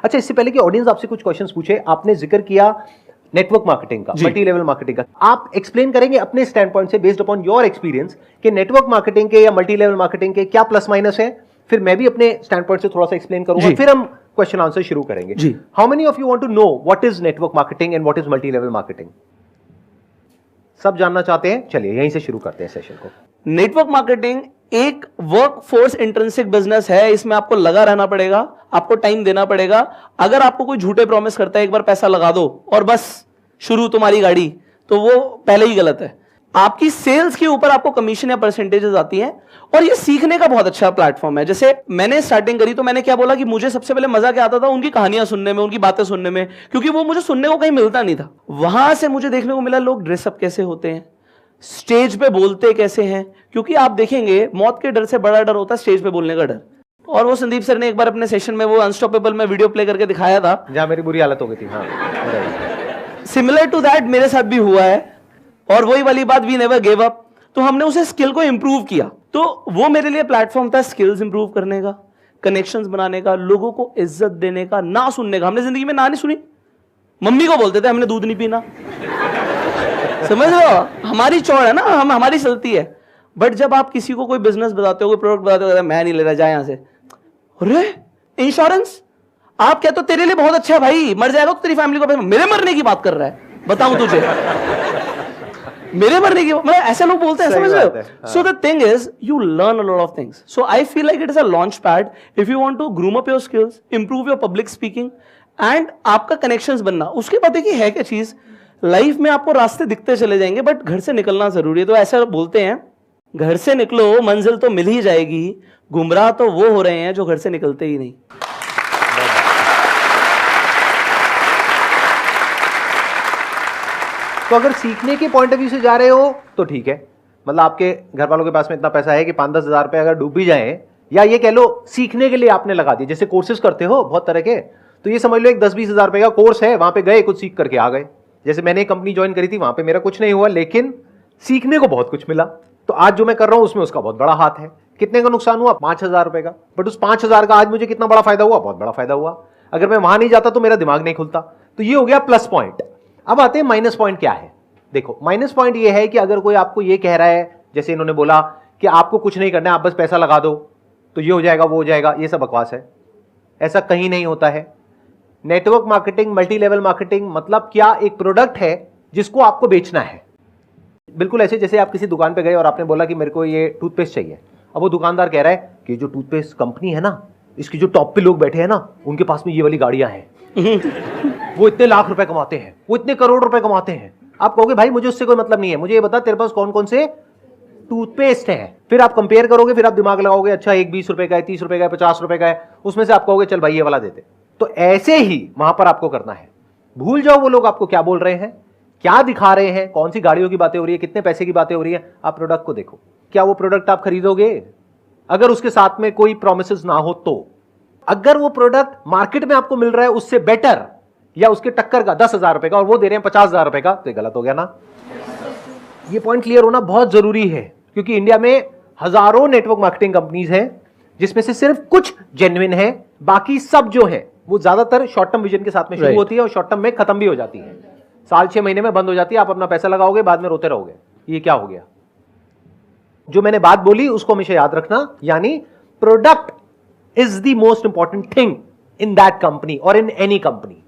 अच्छा, इससे पहले कि ऑडियंस आपसे कुछ क्वेश्चंस पूछे, आपने जिक्र किया नेटवर्क मार्केटिंग का, मल्टी लेवल मार्केटिंग का, आप एक्सप्लेन करेंगे अपने स्टैंड पॉइंट से बेस्ड अपॉन योर एक्सपीरियंस कि नेटवर्क मार्केटिंग के या मल्टी लेवल मार्केटिंग के क्या प्लस माइनस है, फिर मैं भी अपने स्टैंड पॉइंट से थोड़ा सा एक्सप्लेन करूंगा, फिर हम क्वेश्चन आंसर शुरू करेंगे। How many of you want to know what is network marketing and what is multi level marketing? सब जानना चाहते हैं? चलिए यहीं से शुरू करते हैं सेशन को। नेटवर्क मार्केटिंग एक वर्क फोर्स इंट्रिंसिक बिजनेस है। इसमें आपको लगा रहना पड़ेगा, आपको टाइम देना पड़ेगा। अगर आपको कोई झूठे प्रॉमिस करता है एक बार पैसा लगा दो और बस शुरू तुम्हारी गाड़ी, तो वो पहले ही गलत है। आपकी सेल्स के ऊपर आपको कमीशन या परसेंटेजेस आती हैं, और ये सीखने का बहुत अच्छा प्लेटफॉर्म है। जैसे मैंने स्टार्टिंग करी तो मैंने क्या बोला कि मुझे सबसे पहले मजा क्या आता था, उनकी कहानियां सुनने में, उनकी बातें सुनने में, क्योंकि वो मुझे सुनने को कहीं मिलता नहीं था। वहां से मुझे देखने को मिला लोग ड्रेसअप कैसे होते हैं, स्टेज पे बोलते कैसे हैं, क्योंकि आप देखेंगे मौत के डर से बड़ा डर होता है स्टेज पे बोलने का डर। और वो संदीप सर ने एक बार अपने सेशन में वो अनस्टॉपेबल में वीडियो प्ले करके दिखाया था, जहां मेरी बुरी हालत हो गई थी। हाँ, सिमिलर टू दैट मेरे साथ भी हुआ है, और वही वाली बात, वी नेवर गिव अप। तो हमने उसे स्किल को इंप्रूव किया, तो वो मेरे लिए प्लेटफॉर्म था स्किल्स इंप्रूव करने का, कनेक्शंस बनाने का, लोगों को इज्जत देने का, ना सुनने का। हमने जिंदगी में ना नहीं सुनी, मम्मी को बोलते थे हमने दूध नहीं पीना, समझ रहे हो, हमारी चौड़ है ना, हमारी चलती है। बट जब आप किसी को कोई बिजनेस बताते हो, कोई प्रोडक्ट बताते हो, मैं नहीं ले रहा, जा यहां से। अरे इंश्योरेंस, आप कहते हो तेरे लिए बहुत अच्छा है भाई, मर जाएगा तो तेरी फैमिली को, मेरे मरने की बात कर रहा है, बताऊं तुझे मेरे मरने की, मतलब ऐसे लोग बोलते हैं, समझ रहे हो। So the thing is you learn a lot of things. So I feel like it is a launch pad if you want to groom up your skills, improve your public speaking and आपका connections बनना। उसके बाद देखिए है क्या चीज, life में आपको रास्ते दिखते चले जाएंगे, बट घर से निकलना जरूरी है। तो ऐसा बोलते हैं घर से निकलो मंजिल तो मिल ही जाएगी, गुमराह तो वो हो रहे हैं जो घर से निकलते ही नहीं। तो अगर सीखने के पॉइंट ऑफ व्यू से जा रहे हो तो ठीक है, मतलब आपके घर वालों के पास में इतना पैसा है कि 5-10 हज़ार रुपए अगर डूब भी जाए, या ये कह लो सीखने के लिए आपने लगा दिया, जैसे कोर्सेज करते हो बहुत तरह के, तो ये समझ लो एक 10-20 हज़ार रुपए का कोर्स है, वहां पे गए कुछ सीख करके आ गए। जैसे मैंने एक कंपनी ज्वाइन करी थी, वहां पे मेरा कुछ नहीं हुआ, लेकिन सीखने को बहुत कुछ मिला। तो आज जो मैं कर रहा हूं उसमें उसका बहुत बड़ा हाथ है। कितने का नुकसान हुआ? 5,000 रुपए का, बट उस 5,000 का आज मुझे कितना बड़ा फायदा हुआ? बहुत बड़ा फायदा हुआ। अगर मैं वहां नहीं जाता तो मेरा दिमाग नहीं खुलता। तो ये हो गया प्लस पॉइंट। अब आते हैं माइनस पॉइंट क्या है। देखो माइनस पॉइंट ये है कि अगर कोई आपको ये कह रहा है, जैसे इन्होंने बोला कि आपको कुछ नहीं करना है, आप बस पैसा लगा दो तो ये हो जाएगा वो हो जाएगा, ये सब बकवास है। ऐसा कहीं नहीं होता है। Network marketing, multi level marketing मतलब क्या? एक प्रोडक्ट है जिसको आपको बेचना है। बिल्कुल ऐसे जैसे आप किसी दुकान पे गए और आपने बोला कि मेरे को ये टूथपेस्ट चाहिए। अब वो दुकानदार कह रहा है कि जो टूथपेस्ट कंपनी है ना, इसकी जो टॉप पे लोग बैठे हैं ना, उनके पास में ये वाली गाड़ियां हैं वो इतने लाख रुपए कमाते हैं, वो इतने करोड़ रुपए कमाते हैं। आप कहोगे भाई मुझे उससे कोई मतलब नहीं है, मुझे ये बता तेरे पास कौन कौन से टूथपेस्ट है। फिर आप कंपेयर करोगे, फिर आप दिमाग लगाओगे, अच्छा एक 20 रुपए का है, 30 रुपए का है, 50 रुपए का है, उसमें से आप कहोगे चल भाई ये वाला देते। तो ऐसे ही वहां पर आपको करना है। भूल जाओ वो लोग आपको क्या बोल रहे हैं, क्या दिखा रहे हैं, कौन सी गाड़ियों की बातें हो रही है, कितने पैसे की बातें हो रही है। आप प्रोडक्ट को देखो, क्या वो प्रोडक्ट आप खरीदोगे? अगर उसके साथ में कोई प्रोमिसेस ना हो तो। अगर वो प्रोडक्ट मार्केट में आपको मिल रहा है उससे बेटर या उसके टक्कर का 10,000 रुपए का और वो दे रहे हैं 50,000 रुपए का, तो गलत हो गया ना। ये पॉइंट क्लियर होना बहुत जरूरी है, क्योंकि इंडिया में हजारों नेटवर्क मार्केटिंग कंपनीज हैं जिसमें से सिर्फ कुछ जेन्युइन है, बाकी सब जो है वो ज्यादातर शॉर्ट टर्म विजन के साथ में शुरू होती है और शॉर्ट टर्म में खत्म भी हो जाती है। साल 6 महीने में बंद हो जाती है। आप अपना पैसा लगाओगे, बाद में रोते रहोगे ये क्या हो गया। जो मैंने बात बोली उसको हमेशा याद रखना, यानी product is the most important thing in that company और इन एनी कंपनी।